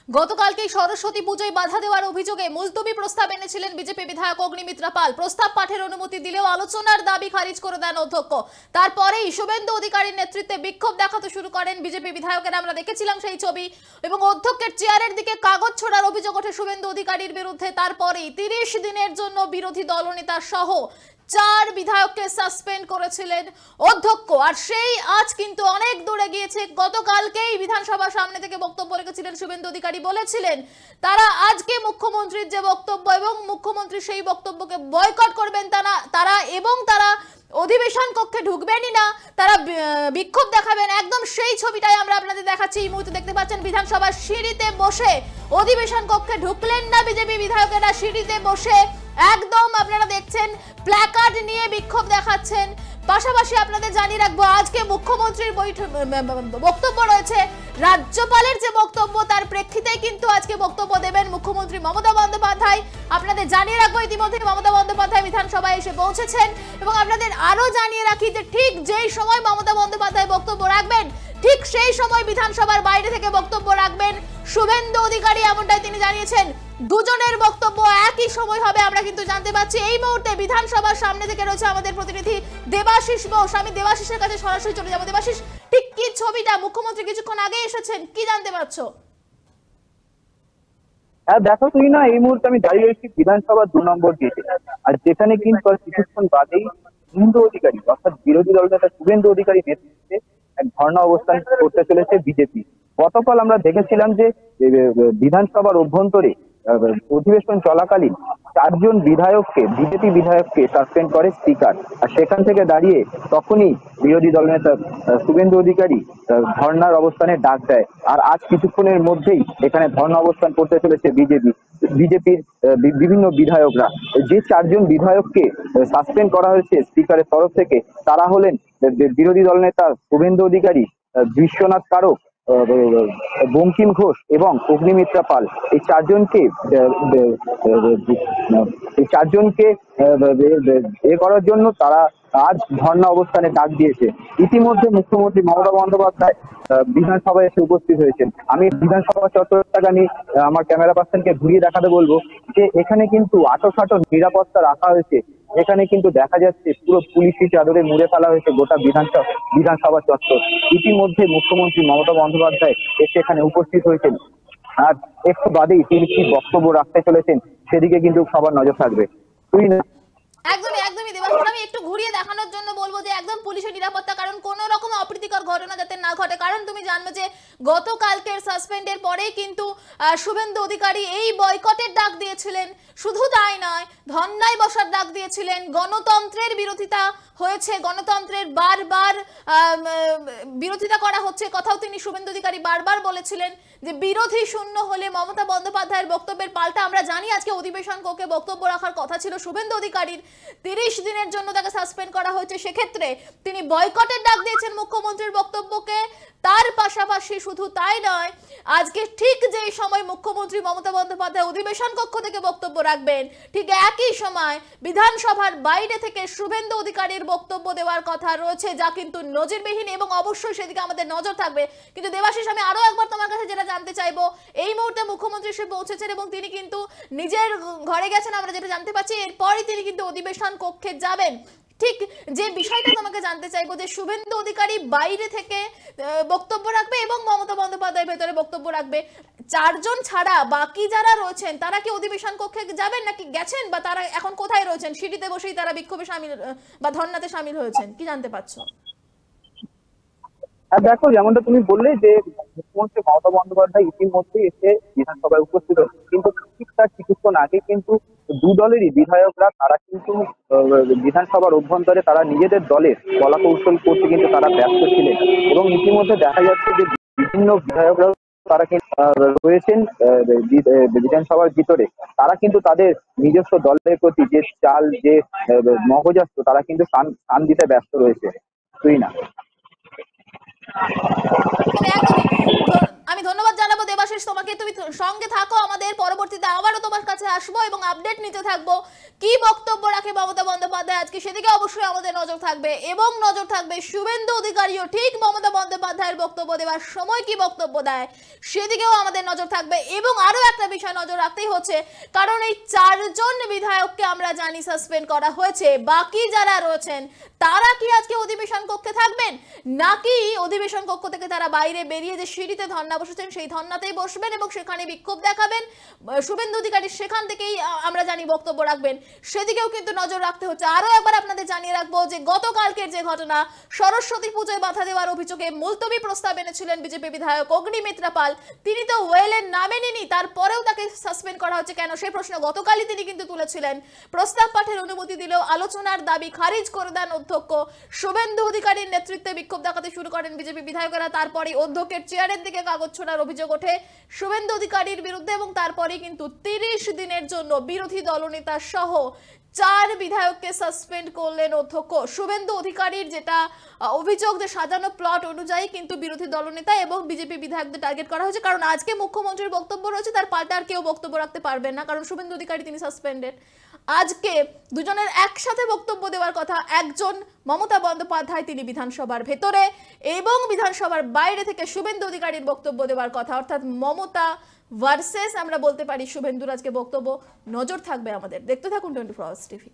গতকালকেই সরস্বতী পুজোয় বাধা দেওয়ার অভিযোগে মুলতবি প্রস্তাব এনেছিলেন বিজেপি বিধায়ক অগ্নিমিত্রা পাল। প্রস্তাব পাঠের অনুমতি দিলেও আলোচনার দাবি খারিজ করে দেন অধ্যক্ষ। তারপরেই শুভেন্দু অধিকারীর নেতৃত্বে বিক্ষোভ দেখাতে শুরু করেন বিজেপি বিধায়কেরা। আমরা দেখেছিলাম সেই ছবি এবং অধ্যক্ষের চেয়ারের দিকে কাগজ ছোড়ার অভিযোগ ওঠে শুভেন্দু অধিকারীর বিরুদ্ধে। তারপরেই 30 দিনের জন্য বিরোধী দলনেতা সহ 4 বিধায়ককে সাসপেন্ড করেছিলেন অধ্যক্ষ। আর সেই আজ কিন্তু অনেক দূরে গিয়েছে। গতকালকেই বিধানসভার সামনে থেকে বক্তব্য রেখেছিলেন শুভেন্দু অধিকারী, বলেছিলেন তারা আজকে মুখ্যমন্ত্রীর যে বক্তব্য এবং মুখ্যমন্ত্রী সেই বক্তব্যকে বয়কট করবেন তারা অধিবেশন কক্ষে ঢুকবেনই না, তারা বিক্ষোভ দেখাবেন। একদম সেই ছবিটাই আমরা আপনাদের দেখাচ্ছি। এই মুহূর্তে দেখতে পাচ্ছেন বিধানসভার সিঁড়িতে বসে, অধিবেশন কক্ষে ঢুকলেন না বিজেপি বিধায়কেরা, সিঁড়িতে বসে একদম আপনারা দেখছেন প্ল্যাকার্ড নিয়ে বিক্ষোভ দেখাচ্ছেন। পাশাপাশি আপনাদের জানিয়ে রাখবো আজকে মুখ্যমন্ত্রীর বক্তব্য রয়েছে। রাজ্যপালের যে বক্তব্য তার প্রেক্ষিতেই কিন্তু আজকে বক্তব্য দেবেন মুখ্যমন্ত্রী মমতা বন্দ্যোপাধ্যায়। আপনাদের জানিয়ে রাখবো ইতিমধ্যে মমতা বন্দ্যোপাধ্যায় বিধানসভায় এসে পৌঁছেছেন এবং আপনাদের আরো জানিয়ে রাখি যে ঠিক যেই সময় মমতা বন্দ্যোপাধ্যায় বক্তব্য রাখবেন ঠিক সেই সময় বিধানসভার বাইরে থেকে বক্তব্য রাখবেন শুভেন্দু অধিকারী, এমনটাই তিনি জানিয়েছেন। দুজনের বক্তব্য একই সময় হবে আমরা কিন্তু জানতে পাচ্ছি। এই মুহূর্তে বিধানসভার সামনে থেকে রয়েছে আমাদের প্রতিনিধি দেবাশিস বোস। আমি দেবাশিসের কাছে সরাসরি চলে যাবো। দেবাশিস, ঠিক কি ছবিটা? মুখ্যমন্ত্রী কিছুক্ষণ আগে এসেছেন, কি জানতে পারছো? হ্যাঁ দেখো তুই না, এই মুহূর্তে আমি দাঁড়িয়ে রয়েছি বিধানসভার 2 নম্বর গেটে। আর যেখানে কিন্তু কিছুক্ষণ বাদেই শুভেন্দু অধিকারী অর্থাৎ বিরোধী দলনেতা শুভেন্দু অধিকারী নেতৃত্বে এক ধর্ণা অবস্থান করতে চলেছে বিজেপি। গতকাল আমরা দেখেছিলাম যে বিধানসভার অভ্যন্তরে অধিবেশন চলাকালীন 4 জন বিজেপি বিধায়ককে সাসপেন্ড করে স্পিকার। আর সেখান থেকে দাঁড়িয়ে তখনই বিরোধী দলনেতা শুভেন্দু অধিকারী ধর্ণার অবস্থানে ডাক দেয়। আর আজ কিছুক্ষণের মধ্যেই এখানে ধর্ণা অবস্থান করতে চলেছে বিজেপির বিভিন্ন বিধায়করা। যে 4 জন বিধায়ককে সাসপেন্ড করা হয়েছে স্পিকারের তরফ থেকে তারা হলেন বিরোধী দলনেতা শুভেন্দু অধিকারী, বিশ্বনাথ কারক, বঙ্কিম ঘোষ এবং অগ্নিমিত্রা পাল। এই 4 জনকে করার জন্য তারা আজ ধর্ণা অবস্থানে ডাক দিয়েছে। ইতিমধ্যে মুখ্যমন্ত্রী মমতা বন্দ্যোপাধ্যায় বিধানসভায় এসে উপস্থিত হয়েছেন। আমি বিধানসভা চত্বরটাকে আমার ক্যামেরা পার্সনকে ঘুরিয়ে দেখাতে বলবো যে এখানে কিন্তু আঁটো নিরাপত্তা রাখা হয়েছে। এখানে কিন্তু দেখা যাচ্ছে পুরো পুলিশি চাদরে মুড়ে ফেলা হয়েছে গোটা বিধানসভা চত্বর। ইতিমধ্যে মুখ্যমন্ত্রী মমতা বন্দ্যোপাধ্যায় এসে এখানে উপস্থিত হয়েছেন। আর একটু বাদেই তিনি কি বক্তব্য রাখতে চলেছেন সেদিকে কিন্তু সবার নজর থাকবে। তুই না একদমই দেবাশিস, আমি একটু ঘুরিয়ে দেখানোর জন্য বলবো যে একদম পুলিশের নিরাপত্তা, কারণ কোন রকম অপ্রীতিকর ঘটনা যাতে না ঘটে। কারণ তুমি জানবে যে গতকালকের সাসপেন্ডের পরেই কিন্তু শুভেন্দু অধিকারী এই বয়কটের ডাক দিয়েছিলেন। শুধু তাই নয়, ধর্নায় বসার ডাক দিয়েছিলেন। গণতন্ত্রের বিরোধিতা হয়েছে, গণতন্ত্রের বারবার বিরোধিতা করা হচ্ছে কথাও তিনি শুভেন্দু অধিকারী বারবার বলেছিলেন যে বিরোধী শূন্য হলে মমতা বন্দ্যোপাধ্যায়ের বক্তব্যের পাল্টা আমরা জানি আজকে অধিবেশন কক্ষে বক্তব্য রাখার কথা ছিল শুভেন্দু অধিকারীর। 30 দিনের জন্য তাকে সাসপেন্ড করা হয়েছে। সেক্ষেত্রে তিনি বয়কটের ডাক দিয়েছেন মুখ্যমন্ত্রীর বক্তব্যকে। তার পাশাপাশি শুধু তাই নয়, আজকে ঠিক যেই সময় মুখ্যমন্ত্রী মমতা বন্দ্যোপাধ্যায় অধিবেশন কক্ষ থেকে বক্তব্য রাখবেন ঠিক একই সময় বিধানসভার বাইরে থেকে শুভেন্দু অধিকারীর বক্তব্য দেওয়ার কথা রয়েছে, যা কিন্তু নজিরবিহীন এবং অবশ্যই সেদিকে আমাদের নজর থাকবে। কিন্তু দেবাশিস, আমি আরো একবার তোমার কাছে যেটা জানতে চাইবো, এই মুহূর্তে মুখ্যমন্ত্রী এসে পৌঁছেছেন এবং তিনি কিন্তু নিজের ঘরে গেছেন আমরা যেটা জানতে পাচ্ছি। এরপরই তিনি কিন্তু অধিবেশন কক্ষে যাবেন। ঠিক যে বিষয়টা তোমাকে জানতে চাইবো যে শুভেন্দু অধিকারী বাইরে থেকে বক্তব্য রাখবে এবং মমতা বন্দ্যোপাধ্যায় ভেতরে বক্তব্য রাখবে। 4 জন ছাড়া বাকি যারা রয়েছেন তারা কি অধিবেশন কক্ষে যাবেন নাকি গেছেন, বা তারা এখন কোথায় রয়েছেন? সিঁড়িতে বসেই তারা বিক্ষোভে সামিল বা ধর্নাতে সামিল হয়েছেন, কি জানতে পারছো? দেখো, যেমনটা তুমি বললে যে মুখ্যমন্ত্রী মমতা বন্দ্যোপাধ্যায় ইতিমধ্যে এসে বিধানসভায় উপস্থিত হয়েছে, কিন্তু ঠিক তার কিছুক্ষণ আগে কিন্তু 2 দলেরই বিধায়করা তারা কিন্তু বিধানসভার অভ্যন্তরে তারা নিজেদের দলের কলা কৌশল করতে কিন্তু তারা ব্যস্ত ছিলেন। এবং ইতিমধ্যে দেখা যাচ্ছে যে বিভিন্ন বিধায়করা তারা কিন্তু রয়েছেন বিধানসভার ভিতরে। তারা কিন্তু তাদের নিজস্ব দলের প্রতি যে চাল যে মগজাস্ত তারা কিন্তু স্থান দিতে ব্যস্ত রয়েছে। তুই না আমি ধন্যবাদ জানাবো দেবাশিস। দেবাশিস, তোমাকে, তুমি সঙ্গে থাকো আমাদের, পরবর্তীতে আবারও তোমার কাছে আসবো এবং আপডেট নিতে থাকবো কি বক্তব্য রাখে মমতা বন্দ্যোপাধ্যায় আজকে, সেদিকে অবশ্যই আমাদের নজর থাকবে এবং নজর থাকবে শুভেন্দু অধিকারীও ঠিক মমতা বন্দ্যোপাধ্যায়ের বক্তব্য দেওয়ার সময় কি বক্তব্য দেয় সেদিকেও আমাদের নজর থাকবে। এবং আরো একটা বিষয় নজর রাখতেই হচ্ছে, কারণ এই 4 জন বিধায়ককে আমরা জানি সাসপেন্ড করা হয়েছে, বাকি যারা রয়েছেন তারা কি আজকে অধিবেশন কক্ষে থাকবেন নাকি অধিবেশন কক্ষ থেকে তারা বাইরে বেরিয়ে যে সিঁড়িতে ধর্ণা বসেছেন সেই ধর্ণাতেই বসবেন এবং সেখানে বিক্ষোভ দেখাবেন, শুভেন্দু অধিকারী সেখান থেকেই আমরা জানি বক্তব্য রাখবেন, সেদিকেও কিন্তু নজর রাখতে হচ্ছে। আরো একবার আপনাদের জানিয়ে রাখবো যে গতকালকের যে ঘটনা, সরস্বতী পুজোয় বাধা দেওয়ার অভিযোগে মুলতবি প্রস্তাব এনেছিলেন বিজেপি বিধায়ক অগ্নিমিত্রা পাল, তিনি তো ওয়েলের নামে নেননি, তারপরেও তাকে সাসপেন্ড করা হচ্ছে কেন সেই প্রশ্ন গতকালই তিনি কিন্তু তুলেছিলেন। প্রস্তাব পাঠের অনুমতি দিলেও আলোচনার দাবি খারিজ করে দেন অধ্যক্ষ। শুভেন্দু অধিকারীর নেতৃত্বে বিক্ষোভ দেখাতে শুরু করেন বিজেপি বিধায়কেরা, তারপরে অধ্যক্ষের চেয়ারের দিকে কাগজ ছোড়ার অভিযোগ ওঠে শুভেন্দু অধিকারীর বিরুদ্ধে এবং তারপরে কিন্তু 30 দিনের জন্য বিরোধী দলনেতা সহ 4 বিধায়ককে সাসপেন্ড করলেন অধ্যক্ষ। শুভেন্দু অধিকারীর যেটা অভিযোগ যে সাজানো প্লট অনুযায়ী কিন্তু বিরোধী দলনেতা এবং বিজেপি বিধায়কদের টার্গেট করা হয়েছে, কারণ আজকে মুখ্যমন্ত্রীর বক্তব্য রয়েছে, তার পাল্টা আর কেউ বক্তব্য রাখতে পারবেন না, কারণ শুভেন্দু অধিকারী তিনি সাসপেন্ডেড। আজকে দুজনের একসাথে বক্তব্য দেওয়ার কথা, একজন মমতা বন্দ্যোপাধ্যায় তিনি বিধানসভার ভেতরে এবং বিধানসভার বাইরে থেকে শুভেন্দু অধিকারীর বক্তব্য দেওয়ার কথা, অর্থাৎ মমতা ভার্সেস আমরা বলতে পারি শুভেন্দুর আজকে বক্তব্য। নজর থাকবে আমাদের, দেখতে থাকুন 24 আওয়ার্স টিভি।